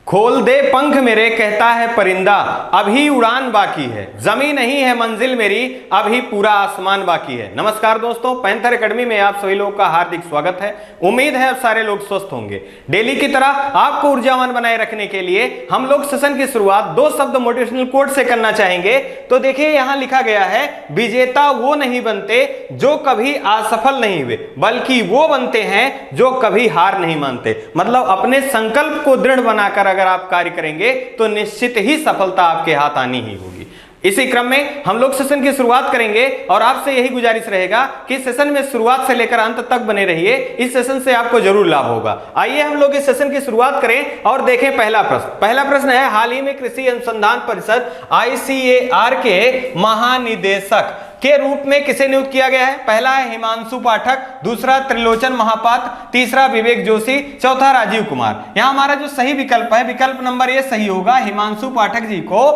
खोल दे पंख मेरे कहता है परिंदा, अभी उड़ान बाकी है, जमी नहीं है मंजिल मेरी, अभी पूरा आसमान बाकी है। नमस्कार दोस्तों, पैंथर एकेडमी में आप सभी लोगों का हार्दिक स्वागत है। उम्मीद है अब सारे लोग स्वस्थ होंगे। डेली की तरह आपको ऊर्जावान बनाए रखने के लिए हम लोग सेशन की शुरुआत दो शब्द मोटिवेशनल कोट से करना चाहेंगे। तो देखिए यहां लिखा गया है, विजेता वो नहीं बनते जो कभी असफल नहीं हुए, बल्कि वो बनते हैं जो कभी हार नहीं मानते। मतलब अपने संकल्प को दृढ़ बनाकर अगर आप कार्य करेंगे तो निश्चित ही सफलता आपके हाथ आनी ही होगी। इसी क्रम में हम लोग सेशन की शुरुआत करेंगे और आपसे यही गुजारिश रहेगा कि सेशन में शुरुआत से लेकर अंत तक बने रहिए। इस सेशन से आपको जरूर लाभ होगा। आइए हम लोग इस सेशन की शुरुआत करें और देखें पहला प्रश्न। पहला प्रश्न है, हाल ही में कृषि अनुसंधान परिषद ICAR के महानिदेशक के रूप में किसे नियुक्त किया गया है? पहला है हिमांशु पाठक, दूसरा त्रिलोचन महापात्र, तीसरा विवेक जोशी, चौथा राजीव कुमार। यहां हमारा जो सही विकल्प है, विकल्प नंबर ये सही होगा। हिमांशु पाठक जी को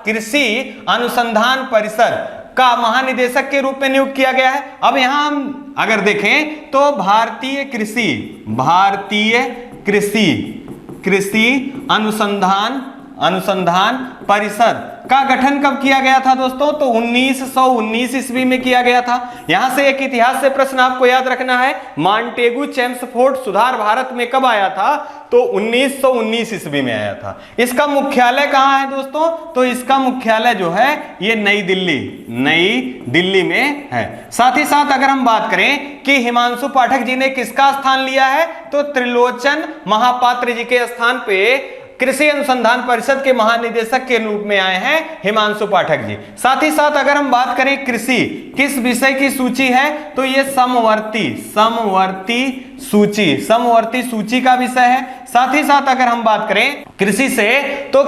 कृषि अनुसंधान परिषद का महानिदेशक के रूप में नियुक्त किया गया है। अब यहां हम अगर देखें तो भारतीय कृषि अनुसंधान परिषद का गठन कब किया गया था दोस्तों? तो 1919 ईस्वी में किया गया था। यहां से एक इतिहास से प्रश्न आपको याद रखना है, मॉन्टेगू चेम्सफोर्ड सुधार भारत में कब आया था? तो 1919 ईस्वी में आया था। इसका मुख्यालय कहां है दोस्तों? तो इसका मुख्यालय जो है ये नई दिल्ली में है। साथ ही साथ अगर हम बात करें कि हिमांशु पाठक जी ने किसका स्थान लिया है, तो त्रिलोचन महापात्र जी के स्थान पे कृषि अनुसंधान परिषद के महानिदेशक के रूप में आए हैं हिमांशु पाठक जी। साथ ही साथ अगर हम बात करें कृषि किस विषय की सूची है, तो ये समवर्ती सूची का विषय है। साथ ही साथ अगर हम बात करें कृषि से, तो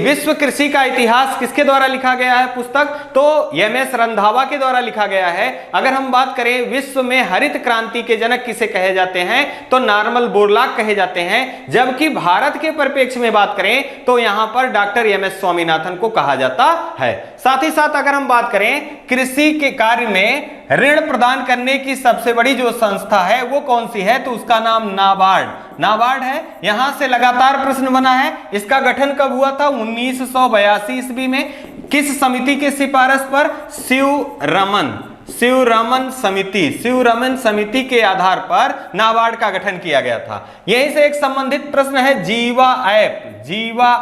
विश्व कृषि का इतिहास किसके द्वारा लिखा गया है पुस्तक? तो MS रंधावा के द्वारा लिखा गया है। अगर हम बात करें विश्व में हरित क्रांति के जनक किसे कहे जाते हैं, तो नॉर्मन बोरलॉग कहे जाते हैं। जबकि भारत के परिप्रेक्ष्य में बात करें तो यहां पर डॉक्टर MS स्वामीनाथन को कहा जाता है। साथ ही साथ अगर हम बात करें कृषि के कार्य में ऋण प्रदान करने की सबसे बड़ी जो संस्था है वो कौन सी है, तो उसका नाम नाबार्ड है। यहां से लगातार प्रश्न बना है, इसका गठन कब हुआ था? 1982 ईस्वी में। किस समिति के सिफारिश पर? शिवरमन समिति के आधार पर नाबार्ड का गठन किया गया था। यहीं से एक संबंधित प्रश्न है, जीवा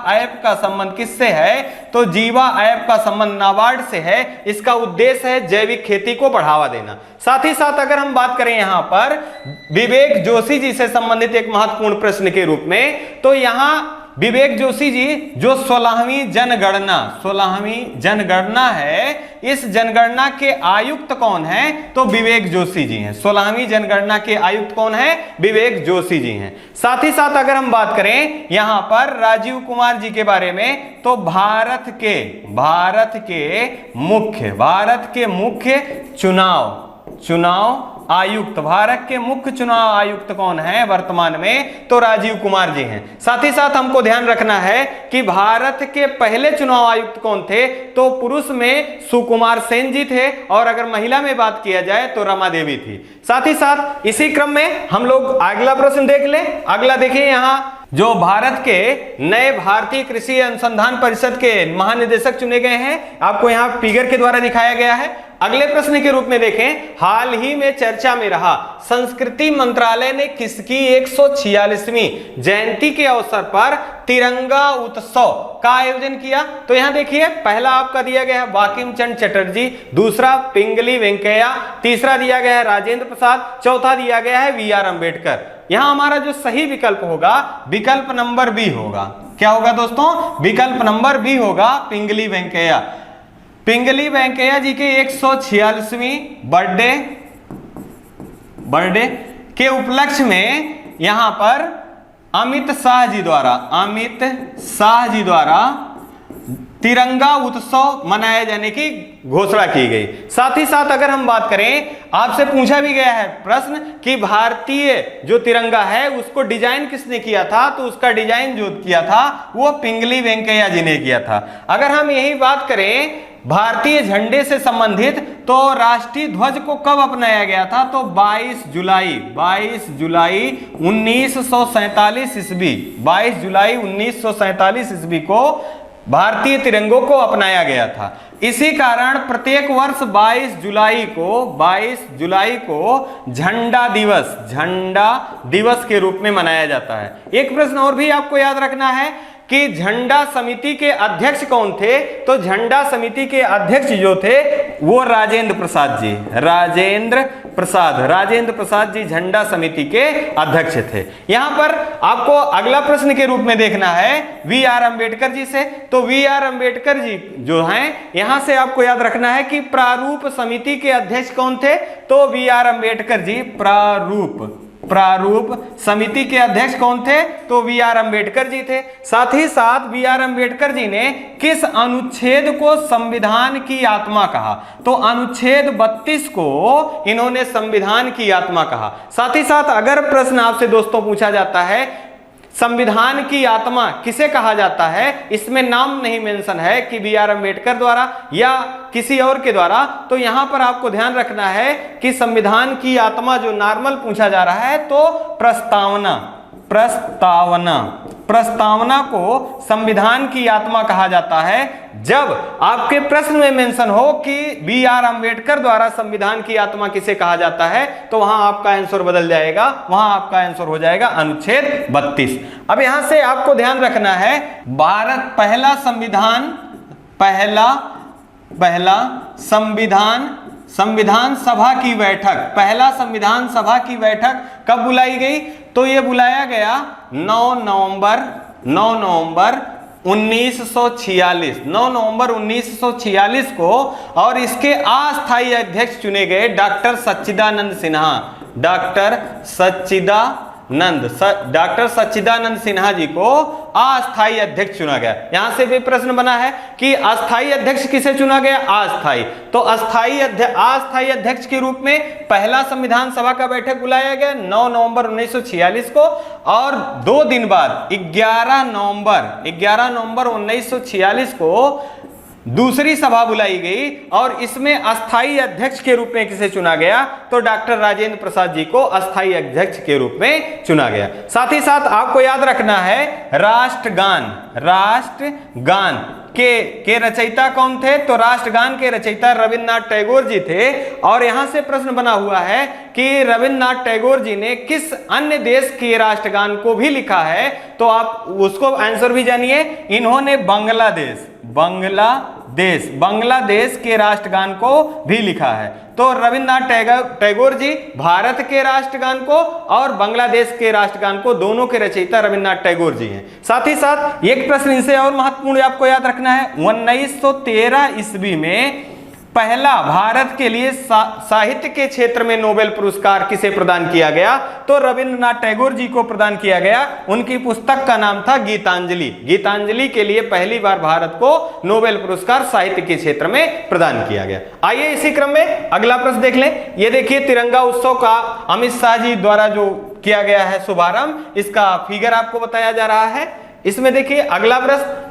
ऐप का संबंध किससे है? तो जीवा ऐप का संबंध नाबार्ड से है। इसका उद्देश्य है जैविक खेती को बढ़ावा देना। साथ ही साथ अगर हम बात करें यहां पर विवेक जोशी जी से संबंधित एक महत्वपूर्ण प्रश्न के रूप में, तो यहां विवेक जोशी जी जो 16वीं जनगणना है, इस जनगणना के आयुक्त कौन है? तो विवेक जोशी जी हैं। 16वीं जनगणना के आयुक्त कौन है? विवेक जोशी जी हैं। साथ ही साथ अगर हम बात करें यहां पर राजीव कुमार जी के बारे में, तो भारत के मुख्य चुनाव आयुक्त, भारत के मुख्य चुनाव आयुक्त कौन है वर्तमान में? तो राजीव कुमार जी हैं। साथ ही साथ हमको ध्यान रखना है कि भारत के पहले चुनाव आयुक्त कौन थे? तो पुरुष में सुकुमार सेन जी थे, और अगर महिला में बात किया जाए तो रमा देवी थी। साथ ही साथ इसी क्रम में हम लोग अगला प्रश्न देख लें। अगला देखिए, यहां जो भारत के नए भारतीय कृषि अनुसंधान परिषद के महानिदेशक चुने गए हैं, आपको यहां फिगर के द्वारा दिखाया गया है। अगले प्रश्न के रूप में देखें, हाल ही में चर्चा में रहा संस्कृति मंत्रालय ने किसकी 146वीं जयंती के अवसर पर तिरंगा उत्सव का आयोजन किया? तो यहां देखिए, पहला आपका दिया गया है बंकिम चंद्र चटर्जी, दूसरा पिंगली वेंकैया, तीसरा दिया गया है राजेंद्र प्रसाद, चौथा दिया गया है VR अम्बेडकर। यहां हमारा जो सही विकल्प होगा, विकल्प नंबर बी होगा। क्या होगा दोस्तों? विकल्प नंबर बी होगा, पिंगली वेंकैया जी के 146वीं बर्थडे के उपलक्ष्य में यहां पर अमित शाह जी द्वारा तिरंगा उत्सव मनाए जाने की घोषणा की गई। साथ ही साथ अगर हम बात करें, आपसे पूछा भी गया है प्रश्न कि भारतीय जो तिरंगा है उसको डिजाइन किसने किया था, तो उसका डिजाइन जो किया था वो पिंगली वेंकैया जी ने किया था। अगर हम यही बात करें भारतीय झंडे से संबंधित, तो राष्ट्रीय ध्वज को कब अपनाया गया था, तो 22 जुलाई 1947 ईस्वी, 22 जुलाई 1947 ईस्वी को भारतीय तिरंगों को अपनाया गया था। इसी कारण प्रत्येक वर्ष 22 जुलाई को झंडा दिवस के रूप में मनाया जाता है। एक प्रश्न और भी आपको याद रखना है कि झंडा समिति के अध्यक्ष कौन थे, तो झंडा समिति के अध्यक्ष जो थे वो राजेंद्र प्रसाद जी झंडा समिति के अध्यक्ष थे। यहां पर आपको अगला प्रश्न के रूप में देखना है वी आर अम्बेडकर जी से। तो वी आर अम्बेडकर जी जो हैं, यहां से आपको याद रखना है कि प्रारूप समिति के अध्यक्ष कौन थे, तो वी आर अम्बेडकर जी प्रारूप समिति के अध्यक्ष कौन थे, तो वी आर अम्बेडकर जी थे। साथ ही साथ वी आर अम्बेडकर जी ने किस अनुच्छेद को संविधान की आत्मा कहा, तो अनुच्छेद 32 को इन्होंने संविधान की आत्मा कहा। साथ ही साथ अगर प्रश्न आपसे दोस्तों पूछा जाता है संविधान की आत्मा किसे कहा जाता है, इसमें नाम नहीं मेंशन है कि बी आर अम्बेडकर द्वारा या किसी और के द्वारा, तो यहां पर आपको ध्यान रखना है कि संविधान की आत्मा जो नॉर्मल पूछा जा रहा है तो प्रस्तावना को संविधान की आत्मा कहा जाता है। जब आपके प्रश्न में मेंशन हो कि बी आर अम्बेडकर द्वारा संविधान की आत्मा किसे कहा जाता है, तो वहां आपका आंसर बदल जाएगा, वहां आपका आंसर हो जाएगा अनुच्छेद 32। अब यहां से आपको ध्यान रखना है भारत पहला संविधान सभा की बैठक कब बुलाई गई, तो यह बुलाया गया 9 नवंबर 1946 को, और इसके अस्थायी अध्यक्ष चुने गए डॉक्टर सच्चिदानंद सिन्हा जी को अस्थायी अध्यक्ष चुना गया। यहां से भी प्रश्न बना है कि अस्थायी अध्यक्ष किसे चुना गया, अस्थायी, तो अस्थायी अध्यक्ष के रूप में पहला संविधान सभा का बैठक बुलाया गया 9 नवंबर 1946 को, और 2 दिन बाद 11 नवंबर 1946 को दूसरी सभा बुलाई गई, और इसमें अस्थायी अध्यक्ष के रूप में किसे चुना गया, तो डॉक्टर राजेंद्र प्रसाद जी को अस्थायी अध्यक्ष के रूप में चुना गया। साथ ही साथ आपको याद रखना है राष्ट्रगान के रचयिता कौन थे, तो राष्ट्रगान के रचयिता रविन्द्रनाथ टैगोर जी थे। और यहां से प्रश्न बना हुआ है कि रविन्द्रनाथ टैगोर जी ने किस अन्य देश के राष्ट्रगान को भी लिखा है, तो आप उसको आंसर भी जानिए। इन्होंने बांग्लादेश के राष्ट्रगान को भी लिखा है। तो रविन्द्रनाथ टैगोर जी भारत के राष्ट्रगान को और बांग्लादेश के राष्ट्रगान को, दोनों के रचयिता रविन्द्रनाथ टैगोर जी हैं। साथ ही साथ एक प्रश्न इनसे और महत्वपूर्ण आपको याद रखना है, 1913 ईस्वी में पहला भारत के लिए साहित्य के क्षेत्र में नोबेल पुरस्कार किसे प्रदान किया गया, तो रविन्द्रनाथ टैगोर जी को प्रदान किया गया। उनकी पुस्तक का नाम था गीतांजलि के लिए पहली बार भारत को नोबेल पुरस्कार साहित्य के क्षेत्र में प्रदान किया गया। आइए इसी क्रम में अगला प्रश्न देख लें। ये देखिए तिरंगा उत्सव का अमित शाह जी द्वारा जो किया गया है शुभारंभ, इसका फिगर आपको बताया जा रहा है। इसमें देखिए अगला प्रश्न,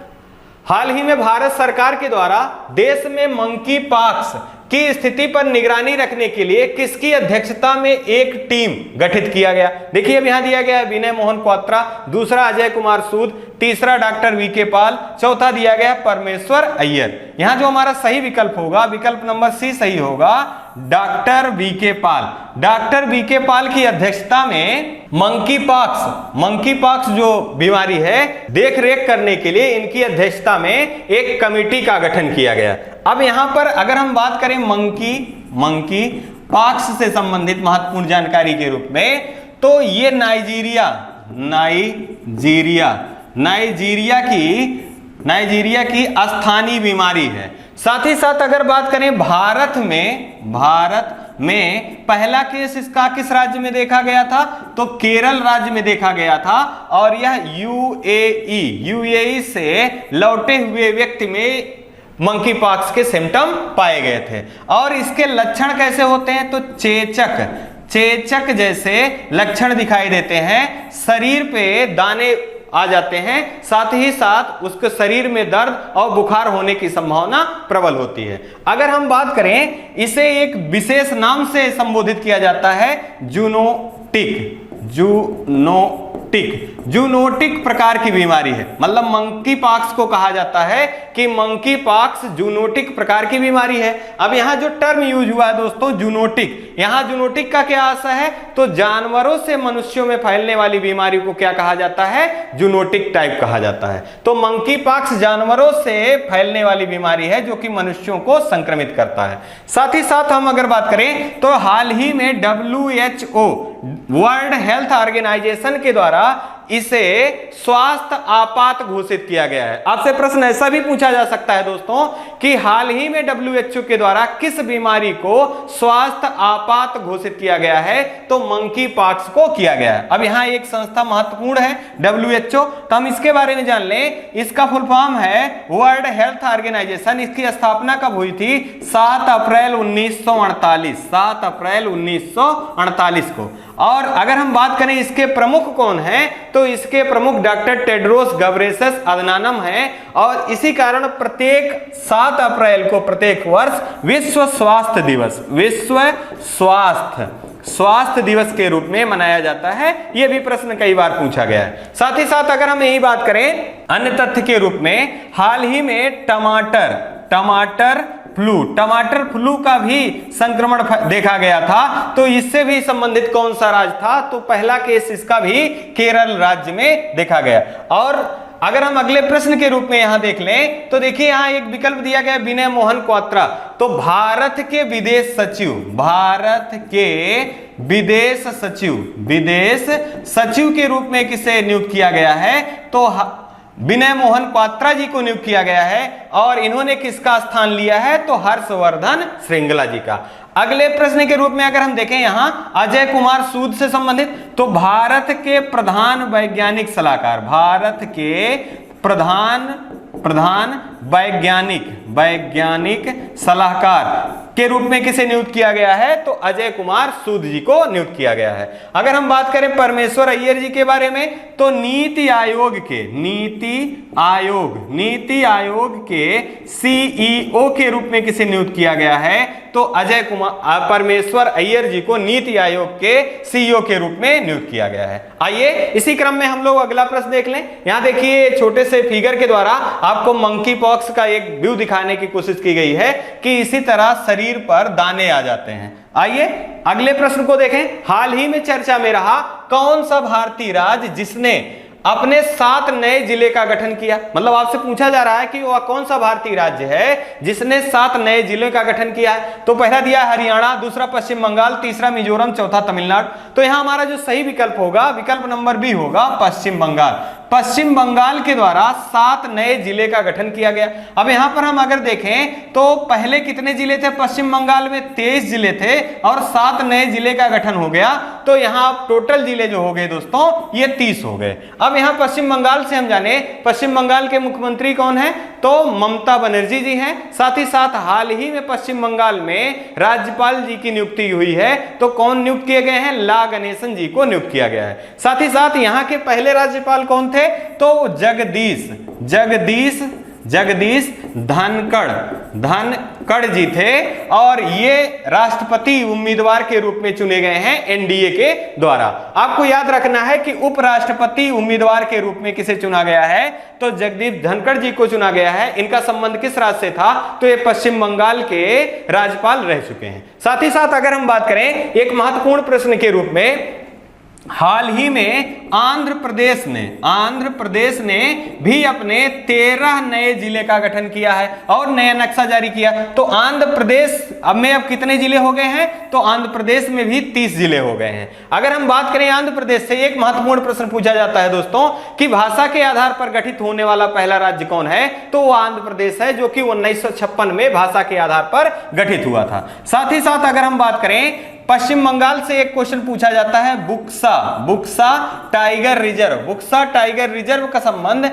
हाल ही में भारत सरकार के द्वारा देश में मंकी पॉक्स की स्थिति पर निगरानी रखने के लिए किसकी अध्यक्षता में एक टीम गठित किया गया। देखिए अब यहां दिया गया है विनय मोहन क्वात्रा, दूसरा अजय कुमार सूद, तीसरा डॉक्टर वीके पाल, चौथा दिया गया परमेश्वर अय्यर। यहां जो हमारा सही विकल्प होगा, विकल्प नंबर सी सही होगा, डॉक्टर वीके पाल की अध्यक्षता में मंकी पॉक्स जो बीमारी है देख रेख करने के लिए इनकी अध्यक्षता में एक कमेटी का गठन किया गया। अब यहां पर अगर हम बात करें मंकी पॉक्स से संबंधित महत्वपूर्ण जानकारी के रूप में, तो ये नाइजीरिया की स्थानीय बीमारी है। साथ ही साथ अगर बात करें भारत में पहला केस इसका किस राज्य में देखा गया था? तो केरल राज्य में देखा गया था, और यह यूएई से लौटे हुए व्यक्ति में मंकी पॉक्स के सिम्टम पाए गए थे। और इसके लक्षण कैसे होते हैं? तो चेचक जैसे लक्षण दिखाई देते हैं, शरीर पे दाने आ जाते हैं, साथ ही साथ उसके शरीर में दर्द और बुखार होने की संभावना प्रबल होती है। अगर हम बात करें, इसे एक विशेष नाम से संबोधित किया जाता है, जूनोटिक प्रकार की बीमारी है। मतलब मंकी पॉक्स को कहा जाता है कि मंकी पॉक्स जूनोटिक प्रकार की बीमारी है। अब यहां जो टर्म यूज हुआ है दोस्तों, जूनोटिक, यहां जूनोटिक का क्या आशय है? तो जानवरों से मनुष्यों में फैलने वाली बीमारी को क्या कहा जाता है? जूनोटिक टाइप कहा जाता है। तो मंकी पॉक्स जानवरों से फैलने वाली बीमारी है जो कि मनुष्यों को संक्रमित करता है। साथ ही साथ हम अगर बात करें तो हाल ही में WHO वर्ल्ड हेल्थ ऑर्गेनाइजेशन के द्वारा इसे स्वास्थ्य आपात घोषित किया गया है। आपसे प्रश्न ऐसा भी पूछा जा सकता है दोस्तों कि हाल ही में WHO के द्वारा किस बीमारी को स्वास्थ्य आपात घोषित किया गया है? तो मंकी पॉक्स को किया गया है। अब यहाँ एक संस्था महत्वपूर्ण है WHO, तो हम इसके बारे में जान लें। इसका फुल फॉर्म है वर्ल्ड हेल्थ ऑर्गेनाइजेशन। इसकी स्थापना कब हुई थी? 7 अप्रैल 1948 को। और अगर हम बात करें इसके प्रमुख कौन हैं, तो इसके प्रमुख डॉक्टर टेड्रोस गब्रेसस अदनानम हैं। और इसी कारण प्रत्येक 7 अप्रैल को प्रत्येक वर्ष विश्व स्वास्थ्य दिवस के रूप में मनाया जाता है। यह भी प्रश्न कई बार पूछा गया है। साथ ही साथ अगर हम यही बात करें अन्य तथ्य के रूप में, हाल ही में टमाटर फ्लू का भी संक्रमण देखा गया था। तो इससे भी संबंधित कौन सा राज्य था? तो पहला केस इसका भी केरल राज्य में देखा गया। और अगर हम अगले प्रश्न के रूप में यहां देख लें तो देखिए यहां एक विकल्प दिया गया विनय मोहन क्वात्रा। तो भारत के विदेश सचिव के रूप में किसे नियुक्त किया गया है? तो विनय मोहन क्वात्रा जी को नियुक्त किया गया है। और इन्होंने किसका स्थान लिया है? तो हर्षवर्धन श्रृंगला जी का। अगले प्रश्न के रूप में अगर हम देखें यहां अजय कुमार सूद से संबंधित, तो भारत के प्रधान वैज्ञानिक सलाहकार के रूप में किसे नियुक्त किया गया है? तो अजय कुमार सूद जी को नियुक्त किया गया है। अगर हम बात करें परमेश्वर अय्यर जी के बारे में, तो नीति आयोग के CEO के रूप में किसे नियुक्त किया गया है? तो परमेश्वर अय्यर जी को नीति आयोग के CEO के रूप में नियुक्त किया गया है। आइए इसी क्रम में हम लोग अगला प्रश्न देख लें। यहां देखिए छोटे से फिगर के द्वारा आपको मंकी पॉक्स का एक व्यू दिखाने की कोशिश की गई है कि इसी तरह शरीर पर दाने आ जाते हैं। आइए अगले प्रश्न को देखें। हाल ही में चर्चा में रहा कौन सा भारतीय राज्य जिसने अपने 7 नए जिले का गठन किया? मतलब आपसे पूछा जा रहा है कि वह कौन सा भारतीय राज्य है जिसने 7 नए जिलों का गठन किया है? तो पहला दिया है हरियाणा, दूसरा पश्चिम बंगाल, तीसरा मिजोरम, चौथा तमिलनाडु। तो यहां हमारा जो सही विकल्प होगा, विकल्प नंबर बी होगा, पश्चिम बंगाल। पश्चिम बंगाल के द्वारा 7 नए जिले का गठन किया गया। अब यहां पर हम अगर देखें तो पहले कितने जिले थे पश्चिम बंगाल में? 23 जिले थे और 7 नए जिले का गठन हो गया। तो यहां टोटल जिले जो हो गए दोस्तों ये 30 हो गए। अब यहां पश्चिम बंगाल से हम जाने, पश्चिम बंगाल के मुख्यमंत्री कौन है? तो ममता बनर्जी जी हैं। साथ ही साथ हाल ही में पश्चिम बंगाल में राज्यपाल जी की नियुक्ति हुई है। तो कौन नियुक्त किए गए हैं? ला गणेशन जी को नियुक्त किया गया है। साथ ही साथ यहां के पहले राज्यपाल कौन थे? तो जगदीश धनखड़ जी थे। और ये राष्ट्रपति उम्मीदवार के रूप में चुने गए हैं एनडीए के द्वारा। आपको याद रखना है कि उपराष्ट्रपति उम्मीदवार के रूप में किसे चुना गया है? तो जगदीश धनखड़ जी को चुना गया है। इनका संबंध किस राज्य से था? तो ये पश्चिम बंगाल के राज्यपाल रह चुके हैं। साथ ही साथ अगर हम बात करें एक महत्वपूर्ण प्रश्न के रूप में, हाल ही में आंध्र प्रदेश ने भी अपने 13 नए जिले का गठन किया है और नया नक्शा जारी किया। तो आंध्र प्रदेश में अब कितने जिले हो गए हैं? तो आंध्र प्रदेश में भी 30 जिले हो गए हैं। अगर हम बात करें आंध्र प्रदेश से, एक महत्वपूर्ण प्रश्न पूछा जाता है दोस्तों कि भाषा के आधार पर गठित होने वाला पहला राज्य कौन है? तो वो आंध्र प्रदेश है, जो कि 1956 में भाषा के आधार पर गठित हुआ था। साथ ही साथ अगर हम बात करें पश्चिम बंगाल से, एक क्वेश्चन पूछा जाता है बुक्सा टाइगर रिजर्व का संबंध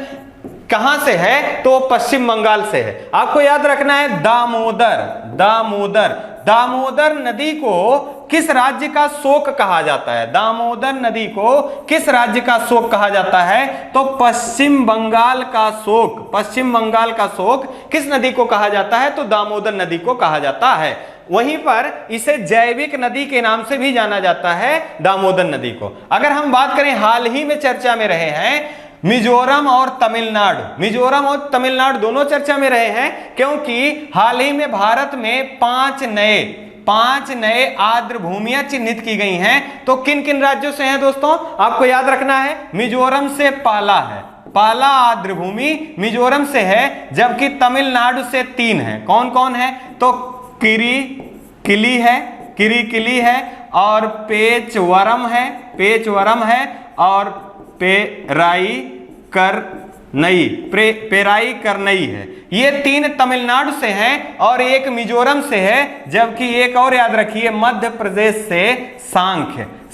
कहां से है? तो पश्चिम बंगाल से है। आपको याद रखना है दामोदर नदी को किस राज्य का शोक कहा जाता है? दामोदर नदी को किस राज्य का शोक कहा जाता है? तो पश्चिम बंगाल का शोक किस नदी को कहा जाता है? तो दामोदर नदी को कहा जाता है। वहीं पर इसे जैविक नदी के नाम से भी जाना जाता है, दामोदर नदी को। अगर हम बात करें, हाल ही में चर्चा में रहे हैं मिजोरम और तमिलनाडु दोनों चर्चा में रहे हैं, क्योंकि हाल ही में भारत में 5 नए आर्द्र भूमियां चिन्हित की गई हैं। तो किन किन राज्यों से हैं दोस्तों? आपको याद रखना है, मिजोरम से पाला आर्द्र भूमि मिजोरम से है, जबकि तमिलनाडु से 3 है। कौन कौन है? तो किली है और पेचवरम है और पेराई करनई है। ये 3 तमिलनाडु से हैं और एक मिजोरम से है, जबकि एक और याद रखिए मध्य प्रदेश से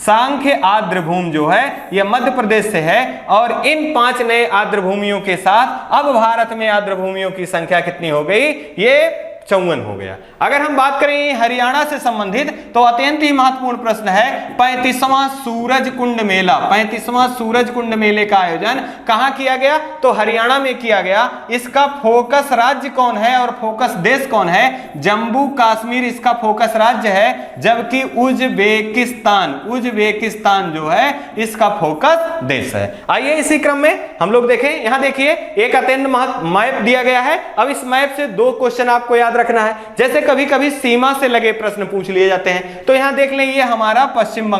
सांख्य आर्द्र भूमि जो है यह मध्य प्रदेश से है। और इन 5 नए आर्द्र भूमियों के साथ अब भारत में आर्द्र भूमियों की संख्या कितनी हो गई? ये 54 हो गया। अगर हम बात करें हरियाणा से संबंधित, तो अत्यंत ही महत्वपूर्ण प्रश्न है 35वां सूरज कुंड मेले का आयोजन कहां किया गया? तो हरियाणा में किया गया। इसका फोकस राज्य कौन है और फोकस देश कौन है? जम्मू कश्मीर इसका फोकस राज्य है, जबकि उज्बेकिस्तान जो है इसका फोकस देश है। आइए इसी क्रम में हम लोग देखें। यहां देखिए एक अत्यंत मैप दिया गया है। अब इस मैप से 2 क्वेश्चन आपको याद रखना है। जैसे कभी कभी सीमा से लगे प्रश्न पूछ लिए जाते हैं, तो यहां देख लें, ये हमारा पश्चिम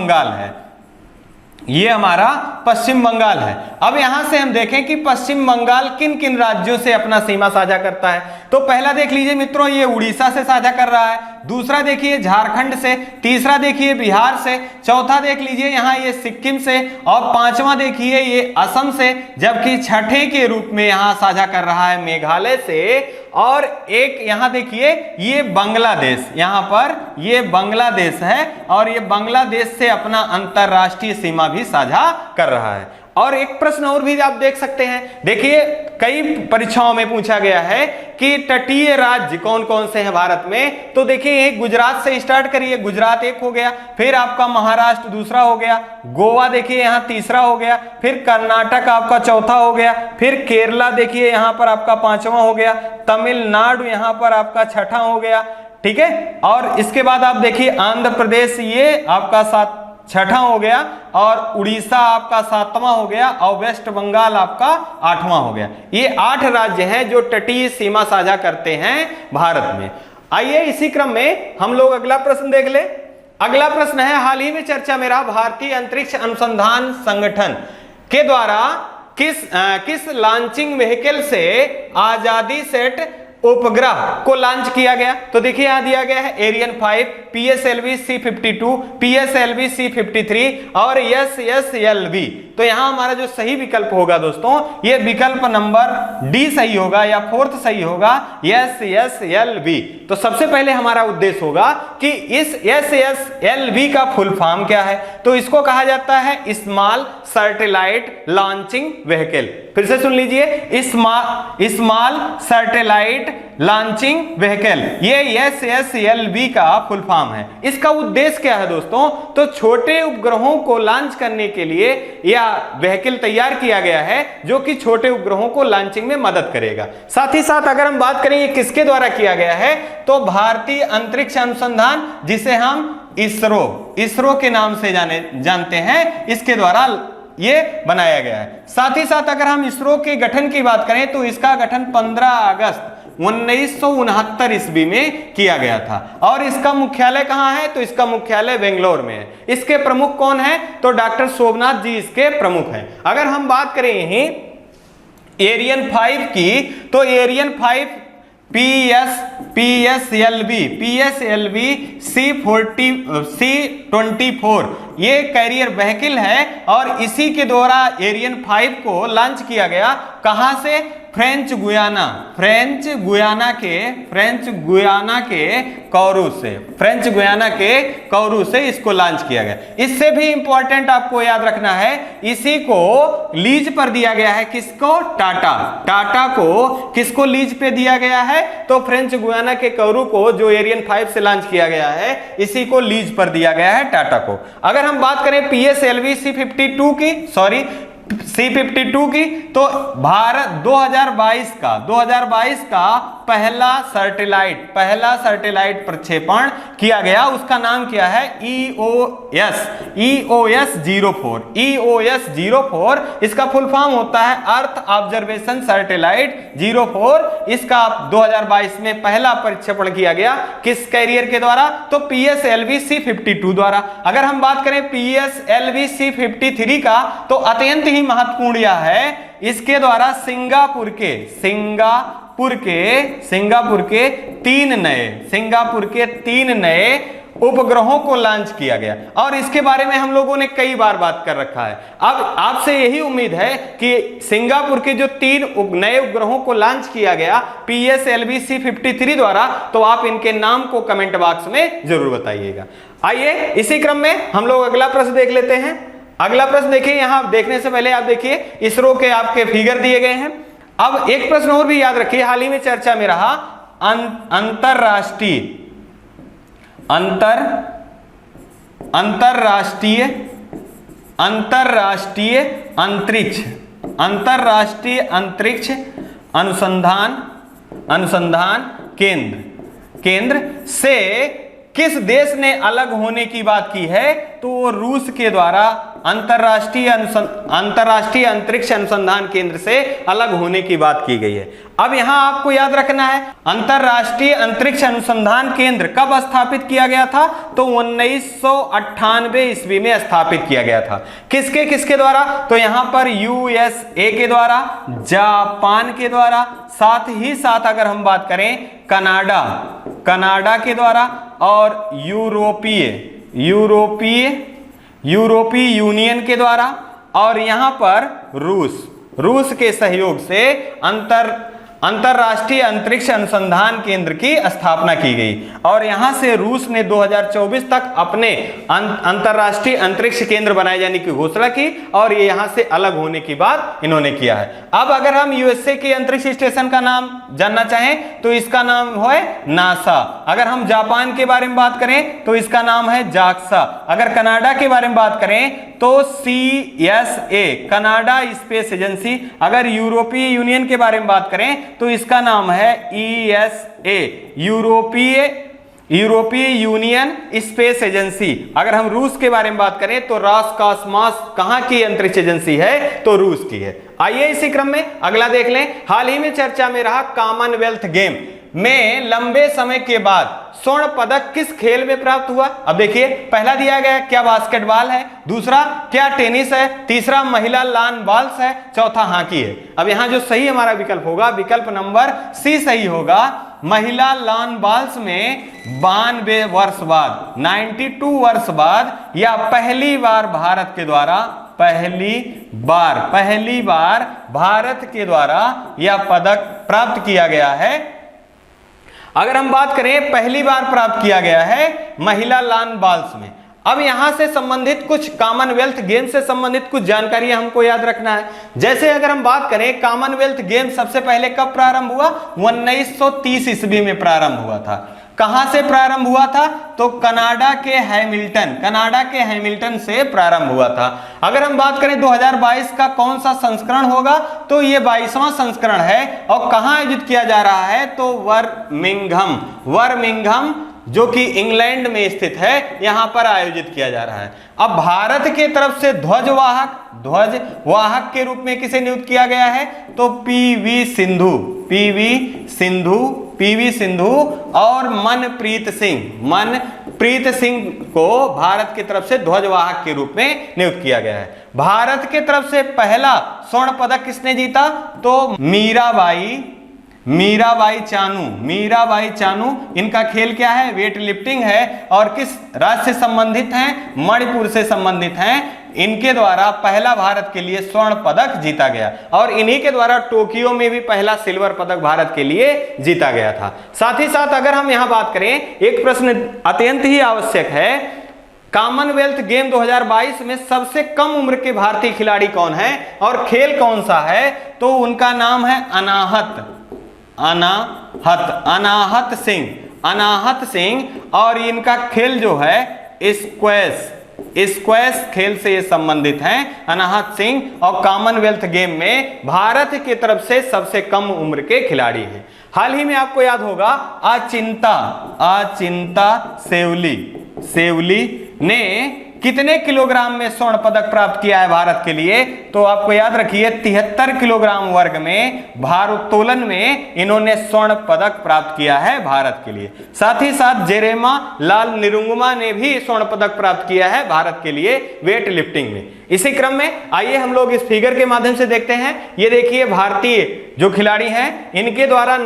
बंगाल है। अब यहां से हम देखें कि पश्चिम बंगाल किन किन राज्यों से अपना सीमा साझा करता है। तो पहला देख लीजिए मित्रों, ये उड़ीसा से साझा कर रहा है। दूसरा देखिए झारखंड से। तीसरा देखिए बिहार से। चौथा देख लीजिए यहाँ ये सिक्किम से। और 5वां देखिए ये असम से। जबकि छठे के रूप में यहाँ साझा कर रहा है मेघालय से। और एक यहाँ देखिए ये बांग्लादेश, यहाँ पर ये बांग्लादेश है और ये बांग्लादेश से अपना अंतरराष्ट्रीय सीमा भी साझा कर रहा है। और एक प्रश्न और भी आप देख सकते हैं। देखिए कई परीक्षाओं में पूछा गया है कि तटीय राज्य कौन कौन से हैं भारत में। तो देखिए गुजरात से स्टार्ट करिए, गुजरात एक हो गया, फिर आपका महाराष्ट्र दूसरा हो गया, गोवा देखिए यहाँ तीसरा हो गया, फिर कर्नाटक आपका चौथा हो गया, फिर केरला देखिए यहाँ पर आपका 5वां हो गया, तमिलनाडु यहाँ पर आपका 6ठा हो गया। ठीक है, और इसके बाद आप देखिए आंध्र प्रदेश ये आपका 6ठा हो गया, और उड़ीसा आपका 7वां हो गया, और वेस्ट बंगाल आपका 8वां हो गया। ये 8 राज्य हैं जो तटीय सीमा साझा करते हैं भारत में। आइए इसी क्रम में हम लोग अगला प्रश्न देख ले। अगला प्रश्न है, हाल ही में चर्चा में रहा भारतीय अंतरिक्ष अनुसंधान संगठन के द्वारा किस लॉन्चिंग व्हीकल से आजादी सेट उपग्रह को लॉन्च किया गया। तो देखिए यहां दिया गया है Ariane 5, PSLV C-52, PSLV C-53 और SSLV। तो यहां हमारा जो सही विकल्प होगा दोस्तों, ये विकल्प नंबर डी सही होगा या 4th सही होगा, SSLV। तो सबसे पहले हमारा उद्देश्य होगा कि इस SSLV का फुल फॉर्म क्या है। तो इसको कहा जाता है स्मॉल सैटेलाइट लॉन्चिंग व्हीकल। फिर से सुन लीजिए, स्मॉल सैटेलाइट लॉन्चिंग व्हीकल, ये SSLV का फुल फॉर्म है। इसका उद्देश्य क्या है दोस्तों? तो छोटे उपग्रहों को लॉन्च करने के लिए यह व्हीकल तैयार किया गया है, जो कि छोटे उपग्रहों को लॉन्चिंग में मदद करेगा। साथ ही साथ अगर हम बात करें ये किसके द्वारा किया गया है, तो भारतीय अंतरिक्ष अनुसंधान, जिसे हम इसरो के नाम से जानते हैं, इसके द्वारा ये बनाया गया है। साथ ही साथ अगर हम इसरो के गठन की बात करें, तो इसका गठन 15 अगस्त 1969 ईस्वी में किया गया था। और इसका मुख्यालय कहां है? तो इसका मुख्यालय बेंगलोर में है। इसके प्रमुख कौन है? तो डॉक्टर सोमनाथ जी इसके प्रमुख हैं। अगर हम बात करें यहीं एरियन 5 की, तो एरियन 5 PSLV C24 ये कैरियर व्हीकल है और इसी के द्वारा एरियन 5 को लॉन्च किया गया। कहां से? फ्रेंच गुयाना के कौरू से इसको लॉन्च किया गया। इससे भी इंपॉर्टेंट आपको याद रखना है, इसी को लीज पर दिया गया है। किसको? टाटा को किसको लीज पे दिया गया है? तो फ्रेंच गुयाना के कौरू को, जो एरियन 5 से लॉन्च किया गया है, इसी को लीज पर दिया गया है टाटा को। अगर हम बात करें PSLV C52 की, तो भारत 2022 का पहला सैटेलाइट प्रक्षेपण किया गया। उसका नाम क्या है? EOS 04। इसका फुल फॉर्म होता है अर्थ ऑब्जर्वेशन सैटेलाइट 04। इसका 2022 में पहला प्रक्षेपण किया गया। किस कैरियर के द्वारा? तो PSLV C52 द्वारा। अगर हम बात करें PSLV C53 का, तो अत्यंत ही महत्वपूर्ण यह है, इसके द्वारा सिंगापुर के तीन नए उपग्रहों को लॉन्च किया गया। और इसके बारे में हम लोगों ने कई बार बात कर रखा है। अब आपसे यही उम्मीद है कि सिंगापुर के जो 3 नए उपग्रहों को लॉन्च किया गया PSLV C53 द्वारा, तो आप इनके नाम को कमेंट बॉक्स में जरूर बताइएगा। आइए इसी क्रम में हम लोग अगला प्रश्न देख लेते हैं। अगला प्रश्न देखिए, यहां देखने से पहले आप देखिए इसरो के आपके फिगर दिए गए हैं। अब एक प्रश्न और भी याद रखिए, हाल ही में चर्चा में रहा, अंतरराष्ट्रीय अंतरिक्ष अनुसंधान केंद्र से किस देश ने अलग होने की बात की है? तो वो रूस के द्वारा अंतरराष्ट्रीय अंतरिक्ष अनुसंधान केंद्र से अलग होने की बात की गई है। अब यहां आपको याद रखना है, अंतरराष्ट्रीय अंतरिक्ष अनुसंधान केंद्र कब स्थापित किया गया था? तो 1998 ईस्वी में स्थापित किया गया था। किसके द्वारा? तो यहां पर USA के द्वारा, जापान के द्वारा, साथ ही साथ अगर हम बात करें कनाडा के द्वारा, और यूरोपीय यूनियन के द्वारा, और यहां पर रूस के सहयोग से अंतरराष्ट्रीय अंतरिक्ष अनुसंधान केंद्र की स्थापना की गई। और यहां से रूस ने 2024 तक अपने अंतरराष्ट्रीय अंतरिक्ष केंद्र बनाए जाने की घोषणा की, और ये यहां से अलग होने की बात इन्होंने किया है। अब अगर हम USA के अंतरिक्ष स्टेशन का नाम जानना चाहें, तो इसका नाम है नासा। अगर हम जापान के बारे में बात करें, तो इसका नाम है जाक्सा। अगर कनाडा के बारे में बात करें, तो CSA कनाडा स्पेस एजेंसी। अगर यूरोपीय यूनियन के बारे में बात करें, तो इसका नाम है ESA यूरोपीय यूनियन स्पेस एजेंसी। अगर हम रूस के बारे में बात करें, तो रॉसकॉस्मोस कहां की अंतरिक्ष एजेंसी है? तो रूस की है। आइए इसी क्रम में अगला देख लें। हाल ही में चर्चा में रहा कॉमनवेल्थ गेम में लंबे समय के बाद स्वर्ण पदक किस खेल में प्राप्त हुआ? अब देखिए, पहला दिया गया क्या बास्केटबॉल है, दूसरा क्या टेनिस है, तीसरा महिला लॉन बॉल्स है, चौथा हॉकी है। अब यहां जो सही हमारा विकल्प होगा, विकल्प नंबर C सही होगा। महिला लॉन बॉल्स में 92 वर्ष बाद, 92 वर्ष बाद, या पहली बार भारत के द्वारा भारत के द्वारा यह पदक प्राप्त किया गया है। अगर हम बात करें, पहली बार प्राप्त किया गया है महिला लॉन बॉल्स में। अब यहां से संबंधित कुछ कॉमनवेल्थ गेम से संबंधित कुछ जानकारी हमको याद रखना है। जैसे अगर हम बात करें, कॉमनवेल्थ गेम सबसे पहले कब प्रारंभ हुआ? 1930 ईस्वी में प्रारंभ हुआ था। कहां से प्रारंभ हुआ था? तो कनाडा के हैमिल्टन से प्रारंभ हुआ था। अगर हम बात करें 2022 का कौन सा संस्करण होगा, तो ये 22वां संस्करण है। और कहां आयोजित किया जा रहा है? तो बर्मिंघम जो कि इंग्लैंड में स्थित है, यहां पर आयोजित किया जा रहा है। अब भारत के तरफ से ध्वजवाहक के रूप में किसे नियुक्त किया गया है? तो पीवी सिंधु और मनप्रीत सिंह को भारत की तरफ से ध्वजवाहक के रूप में नियुक्त किया गया है। भारत के तरफ से पहला स्वर्ण पदक किसने जीता? तो मीराबाई चानू। इनका खेल क्या है? वेट लिफ्टिंग है। और किस राज्य से संबंधित हैं? मणिपुर से संबंधित हैं। इनके द्वारा पहला भारत के लिए स्वर्ण पदक जीता गया और इन्हीं के द्वारा टोक्यो में भी पहला सिल्वर पदक भारत के लिए जीता गया था। साथ ही साथ अगर हम यहां बात करें, एक प्रश्न अत्यंत ही आवश्यक है, कॉमनवेल्थ गेम 2022 में सबसे कम उम्र के भारतीय खिलाड़ी कौन है और खेल कौन सा है? तो उनका नाम है अनाहत सिंह और इनका खेल जो है स्क्वैश खेल से ये संबंधित हैं, अनाहत सिंह। और कॉमनवेल्थ गेम में भारत की तरफ से सबसे कम उम्र के खिलाड़ी हैं। हाल ही में आपको याद होगा अचिंता सेवली ने कितने किलोग्राम में स्वर्ण पदक प्राप्त किया है भारत के लिए? तो आपको याद रखिए 73 किलोग्राम वर्ग में भारोत्तोलन में इन्होंने स्वर्ण पदक प्राप्त किया है भारत के लिए। साथ ही साथ जेरेमा लाल निरुंगमा ने भी स्वर्ण पदक प्राप्त किया है भारत के लिए वेट लिफ्टिंग में। इसी क्रम में आइए हम लोग इस फिगर के माध्यम से देखते हैं। ये देखिए भारतीय जो खिलाड़ी हैं, इनके द्वारा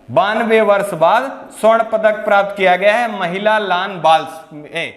92 वर्ष बाद स्वर्ण पदक प्राप्त किया गया है महिला लान बाल्स में।